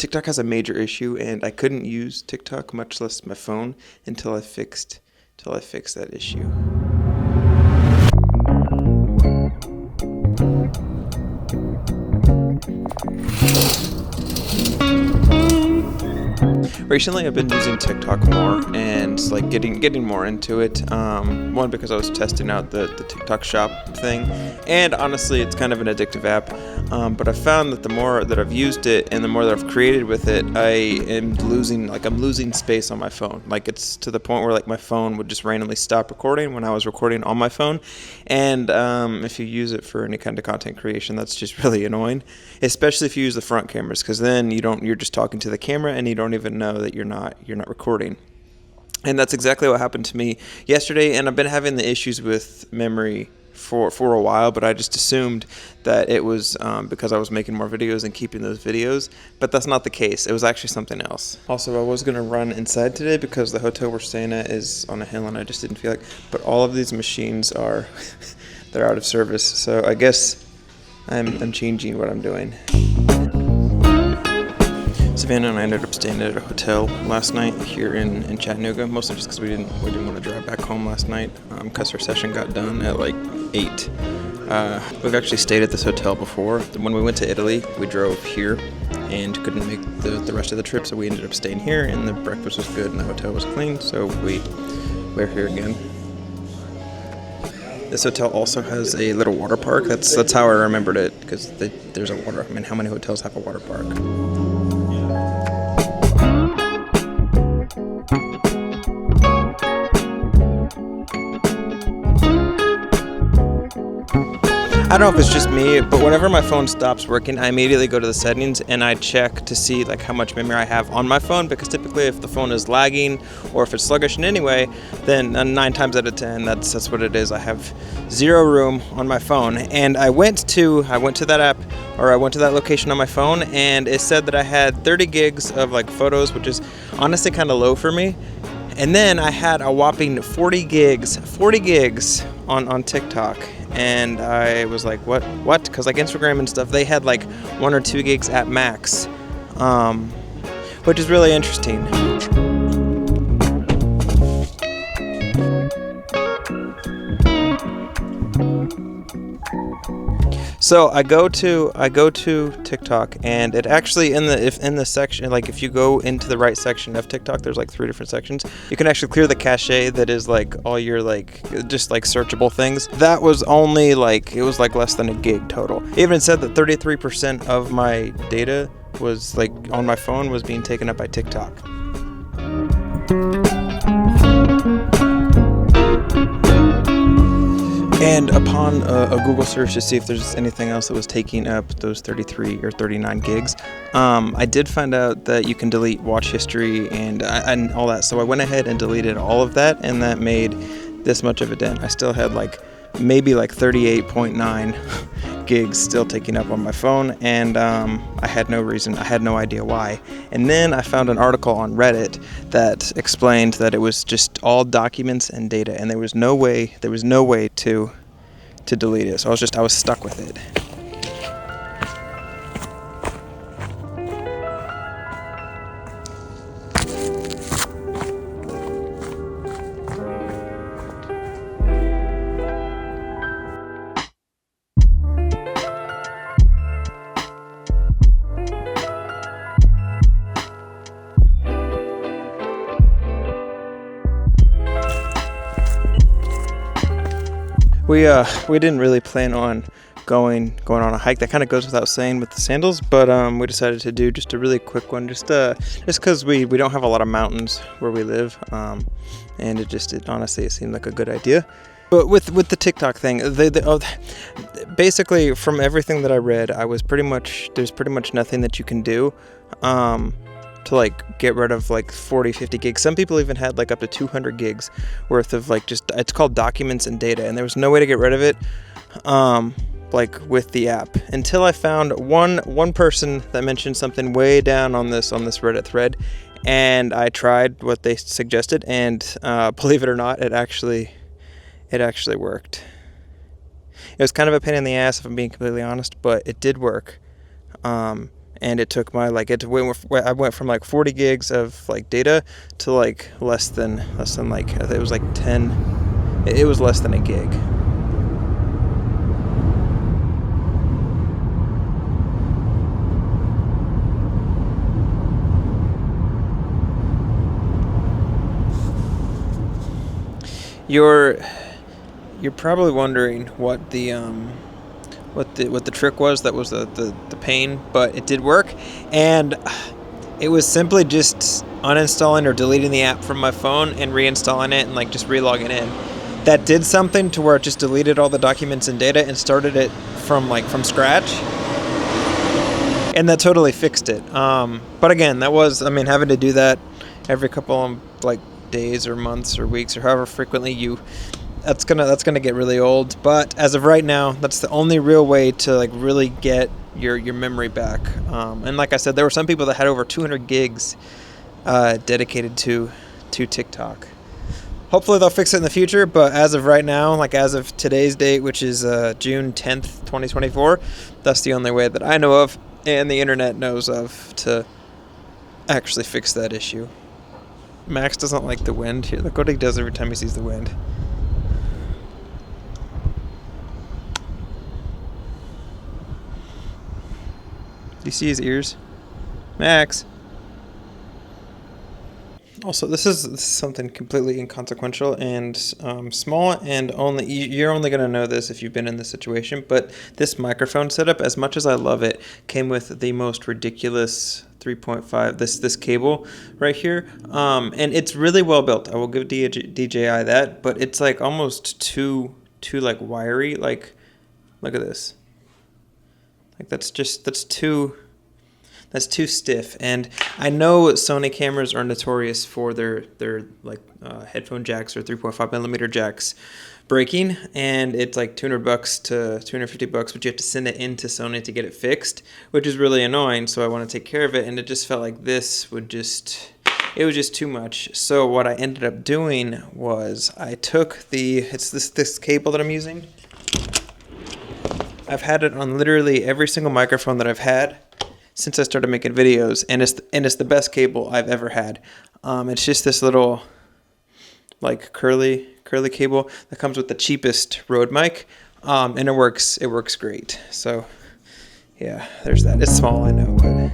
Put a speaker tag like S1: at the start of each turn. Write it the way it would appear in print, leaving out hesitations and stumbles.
S1: TikTok has a major issue, and I couldn't use TikTok, much less my phone, until I fixed that issue. Recently, I've been using TikTok more and like getting more into it. One, because I was testing out the TikTok Shop thing, and honestly, it's kind of an addictive app. But I found that the more that I've used it and the more that I've created with it, I'm losing space on my phone. Like, it's to the point where like my phone would just randomly stop recording when I was recording on my phone. And if you use it for any kind of content creation, that's just really annoying, especially if you use the front cameras, because then you're just talking to the camera and you don't even know that you're not recording. And that's exactly what happened to me yesterday, and I've been having the issues with memory for a while, but I just assumed that it was because I was making more videos and keeping those videos, but that's not the case. It was actually something else. Also, I was going to run inside today because the hotel we're staying at is on a hill and I just didn't feel like, but all of these machines are they're out of service, so I guess I'm changing what I'm doing. Savannah and I ended up staying at a hotel last night here in Chattanooga, mostly just because we didn't want to drive back home last night because our session got done at like 8. We've actually stayed at this hotel before. When we went to Italy, we drove here and couldn't make the rest of the trip, so we ended up staying here, and the breakfast was good and the hotel was clean, so we're here again. This hotel also has a little water park. That's how I remembered it, because there's a water. I mean, how many hotels have a water park? I don't know if it's just me, but whenever my phone stops working, I immediately go to the settings and I check to see like how much memory I have on my phone, because typically if the phone is lagging or if it's sluggish in any way, then 9 times out of 10, that's what it is. I have 0 room on my phone, and I went to that app, or I went to that location on my phone, and it said that I had 30 gigs of like photos, which is honestly kind of low for me. And then I had a whopping 40 gigs on TikTok. And I was like, what? Because like Instagram and stuff, they had like 1 or 2 gigs at max, which is really interesting. So I go to TikTok, and it actually in the section, like if you go into the right section of TikTok, there's like 3 different sections. You can actually clear the cache that is like all your like just like searchable things. That was only like, it was like less than a gig total. It even said that 33% of my data was like on my phone was being taken up by TikTok. And upon a Google search to see if there's anything else that was taking up those 33 or 39 gigs, I did find out that you can delete watch history and all that. So I went ahead and deleted all of that, and that made this much of a dent. I still had maybe 38.9 gigs still taking up on my phone, and I had no idea why. And then I found an article on Reddit that explained that it was just all documents and data, and there was no way to delete it. So I was stuck with it. We didn't really plan on going on a hike. That kind of goes without saying with the sandals, but we decided to do just a really quick one, just because we don't have a lot of mountains where we live, and it honestly seemed like a good idea. But with the TikTok thing, basically from everything that I read, there's pretty much nothing that you can do to like get rid of like 40-50 gigs. Some people even had like up to 200 gigs worth of like just, it's called documents and data, and there was no way to get rid of it like with the app, until I found one person that mentioned something way down on this Reddit thread, and I tried what they suggested, and believe it or not, it actually worked. It was kind of a pain in the ass, if I'm being completely honest, but it did work. and it took my I went from like 40 gigs of like data to like less than like, I think it was like 10. It was less than a gig. You're probably wondering what the trick was. That was the pain, but it did work, and it was simply just uninstalling or deleting the app from my phone and reinstalling it and like just relogging in. That did something to where it just deleted all the documents and data and started it from scratch, and that totally fixed it. But again, that was, I mean, having to do that every couple of like days or months or weeks or however frequently that's gonna get really old. But as of right now, that's the only real way to like really get your memory back. And like I said, there were some people that had over 200 gigs dedicated to TikTok. Hopefully they'll fix it in the future, but as of right now, like as of today's date, which is June 10th, 2024, that's the only way that I know of and the internet knows of to actually fix that issue. Max doesn't like the wind. Here, look what he does every time he sees the wind. Do you see his ears? Max! Also, this is something completely inconsequential and small, and you're only going to know this if you've been in this situation, but this microphone setup, as much as I love it, came with the most ridiculous 3.5, this cable right here, and it's really well built. I will give DJI that, but it's like almost too like wiry. Like, look at this. Like that's too stiff. And I know Sony cameras are notorious for their like headphone jacks or 3.5 millimeter jacks breaking, and it's like $200 to $250, but you have to send it into Sony to get it fixed, which is really annoying. So I want to take care of it, and it just felt like it was just too much. So what I ended up doing was I took this cable that I'm using. I've had it on literally every single microphone that I've had since I started making videos, and it's the best cable I've ever had. It's just this little like curly cable that comes with the cheapest Rode mic, and it works great. So yeah, there's that. It's small, I know, but